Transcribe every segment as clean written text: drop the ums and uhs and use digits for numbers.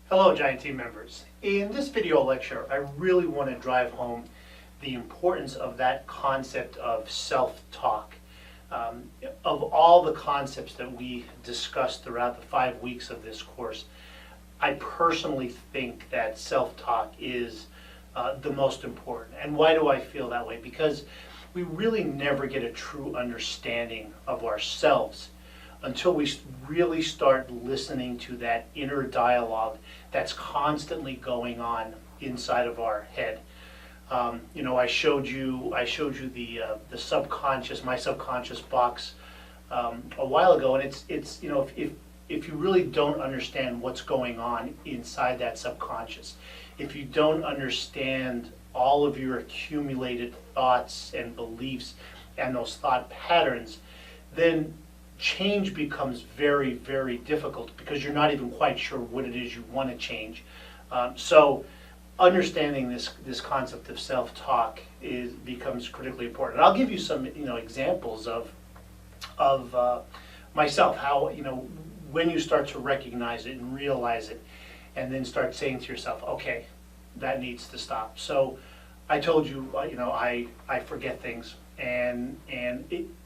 Hello, Giant Team members. In this video lecture, I really want to drive home the importance of that concept of self-talk. Of all the concepts that we discussed throughout the 5 weeks of this course, I personally think that self-talk is the most important. And why do I feel that way? Because we really never get a true understanding of ourselves until we really start listening to that inner dialogue that's constantly going on inside of our head. I showed you the subconscious, my subconscious box a while ago, and it's if you really don't understand what's going on inside that subconscious, if you don't understand all of your accumulated thoughts and beliefs and those thought patterns, then change becomes very, very difficult because you're not even quite sure what it is you want to change. So understanding this concept of self-talk becomes critically important. And I'll give you some examples of myself, how when you start to recognize it and realize it, and then start saying to yourself, okay, that needs to stop. So I told you, I forget things, and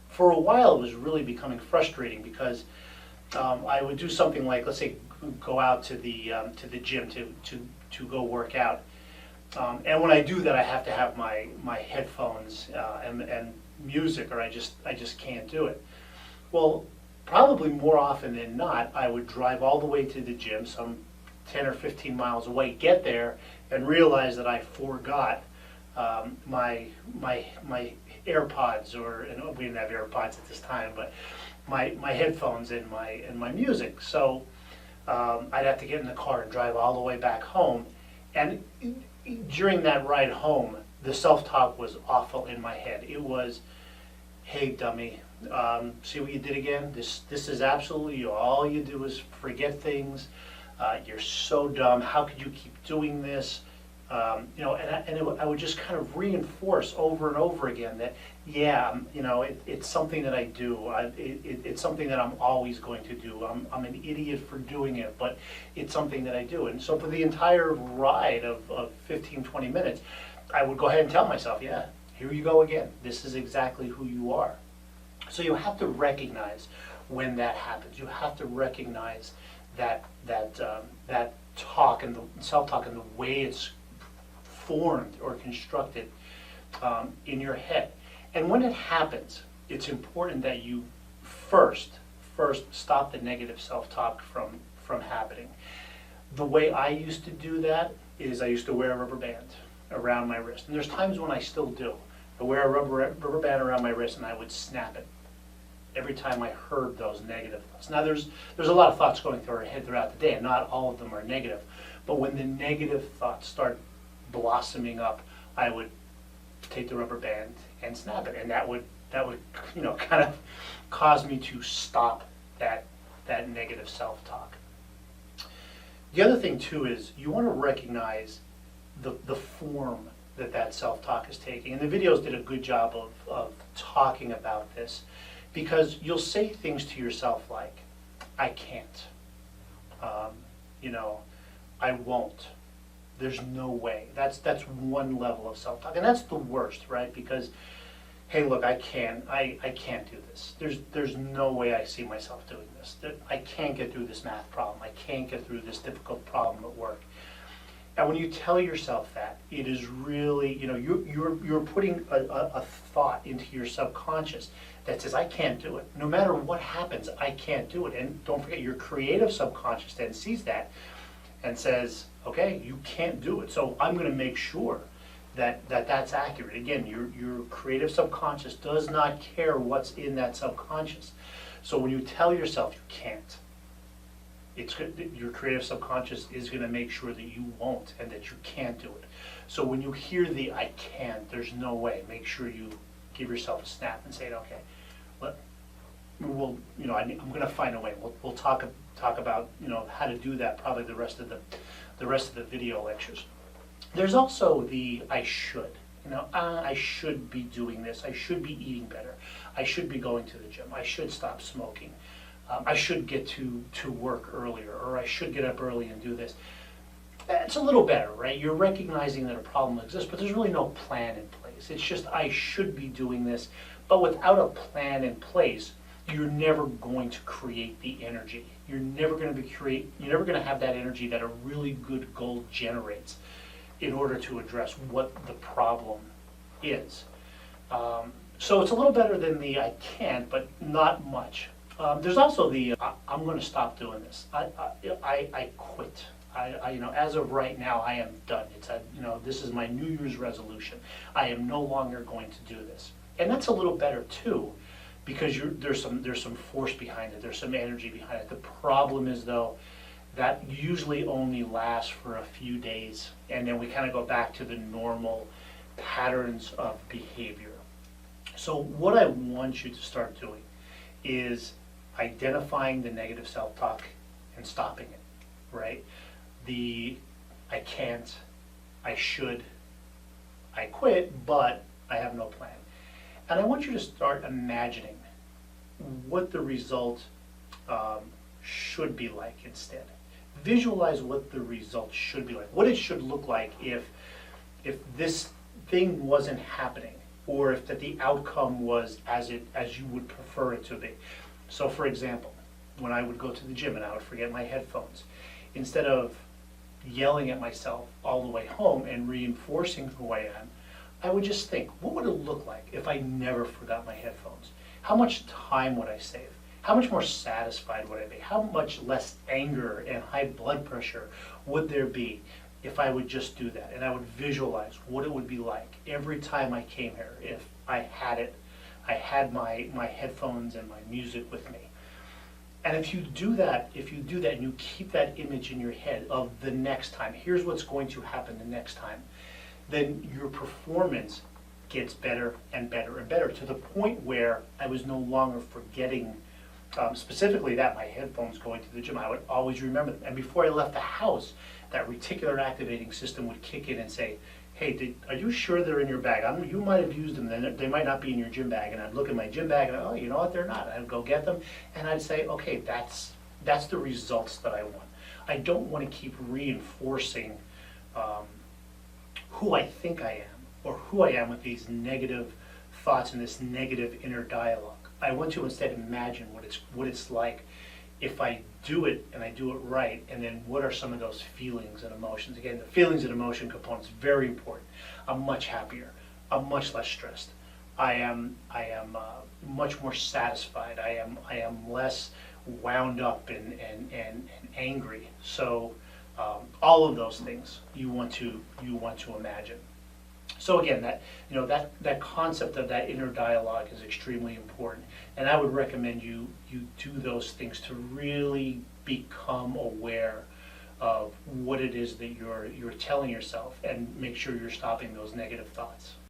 for a while it was really becoming frustrating because I would do something like, let's say, go out to the gym to go work out, and when I do that, I have to have my headphones and music, or I just can't do it. Well, probably more often than not, I would drive all the way to the gym, some 10 or 15 miles away, get there, and realize that I forgot my AirPods, and we didn't have AirPods at this time, but my headphones and my music. So I'd have to get in the car and drive all the way back home. And during that ride home, the self-talk was awful in my head. It was, hey dummy, see what you did again? This is absolutely you. All you do is forget things. You're so dumb. How could you keep doing this? I would just kind of reinforce over and over again that, yeah, it's something that I do. It's something that I'm always going to do. I'm an idiot for doing it, but it's something that I do. And so for the entire ride of 15, 20 minutes, I would go ahead and tell myself, yeah, here you go again. This is exactly who you are. So you have to recognize when that happens. You have to recognize that talk and the self-talk and the way it's formed or constructed in your head. And when it happens, it's important that you first stop the negative self-talk from happening. The way I used to do that is I used to wear a rubber band around my wrist, and there's times when I still do. I wear a rubber band around my wrist and I would snap it every time I heard those negative thoughts. Now there's a lot of thoughts going through our head throughout the day, and not all of them are negative, but when the negative thoughts start blossoming up, I would take the rubber band and snap it, and that would kind of cause me to stop that negative self-talk. The other thing too is you want to recognize the form that self-talk is taking, and the videos did a good job of talking about this, because you'll say things to yourself like, I can't, I won't, there's no way. That's one level of self-talk, and that's the worst, right? Because, hey, look, I can't do this. There's no way I see myself doing this. I can't get through this math problem. I can't get through this difficult problem at work. And when you tell yourself that, it is really, you're putting a thought into your subconscious that says, I can't do it. No matter what happens, I can't do it. And don't forget, your creative subconscious then sees that and says, okay, you can't do it. So I'm going to make sure that's accurate. Again, your creative subconscious does not care what's in that subconscious. So when you tell yourself you can't, your creative subconscious is going to make sure that you won't and that you can't do it. So when you hear the I can't, there's no way, make sure you give yourself a snap and say, okay, I'm going to find a way. We'll talk about how to do that probably the rest of the video lectures. There's also the I should. I should be doing this. I should be eating better. I should be going to the gym. I should stop smoking. I should get to work earlier, or I should get up early and do this. It's a little better, right? You're recognizing that a problem exists, but there's really no plan in place. It's just, I should be doing this, but without a plan in place, you're never going to create the energy. You're never going to have that energy that a really good goal generates in order to address what the problem is. So it's a little better than the I can't, but not much. There's also the I'm going to stop doing this. I quit. As of right now, I am done. This is my New Year's resolution. I am no longer going to do this, and that's a little better too, because there's some force behind it. There's some energy behind it. The problem is though, that usually only lasts for a few days, and then we kind of go back to the normal patterns of behavior. So what I want you to start doing is identifying the negative self-talk and stopping it, right? The I can't, I should, I quit, but I have no plan. And I want you to start imagining what the result should be like instead. Visualize what the result should be like, what it should look like if this thing wasn't happening, or if the outcome was as you would prefer it to be. So for example, when I would go to the gym and I would forget my headphones, instead of yelling at myself all the way home and reinforcing who I am, I would just think, what would it look like if I never forgot my headphones? How much time would I save? How much more satisfied would I be? How much less anger and high blood pressure would there be if I would just do that? And I would visualize what it would be like every time I came here if I had my headphones and my music with me. And if you do that and you keep that image in your head of the next time, here's what's going to happen the next time, then your performance gets better and better and better, to the point where I was no longer forgetting specifically that my headphones going to the gym. I would always remember them. And before I left the house, that reticular activating system would kick in and say, hey, are you sure they're in your bag? You might have used them, they might not be in your gym bag. And I'd look at my gym bag and, oh, you know what, they're not. I'd go get them and I'd say, okay, that's the results that I want. I don't want to keep reinforcing who I think I am, or who I am with these negative thoughts and this negative inner dialogue. I want to instead imagine what it's like if I do it and I do it right, and then what are some of those feelings and emotions. Again, the feelings and emotion component is very important. I'm much happier. I'm much less stressed. I am much more satisfied. I am less wound up and angry. So all of those things you want to imagine. So again, that concept of that inner dialogue is extremely important, and I would recommend you do those things to really become aware of what it is that you're telling yourself, and make sure you're stopping those negative thoughts.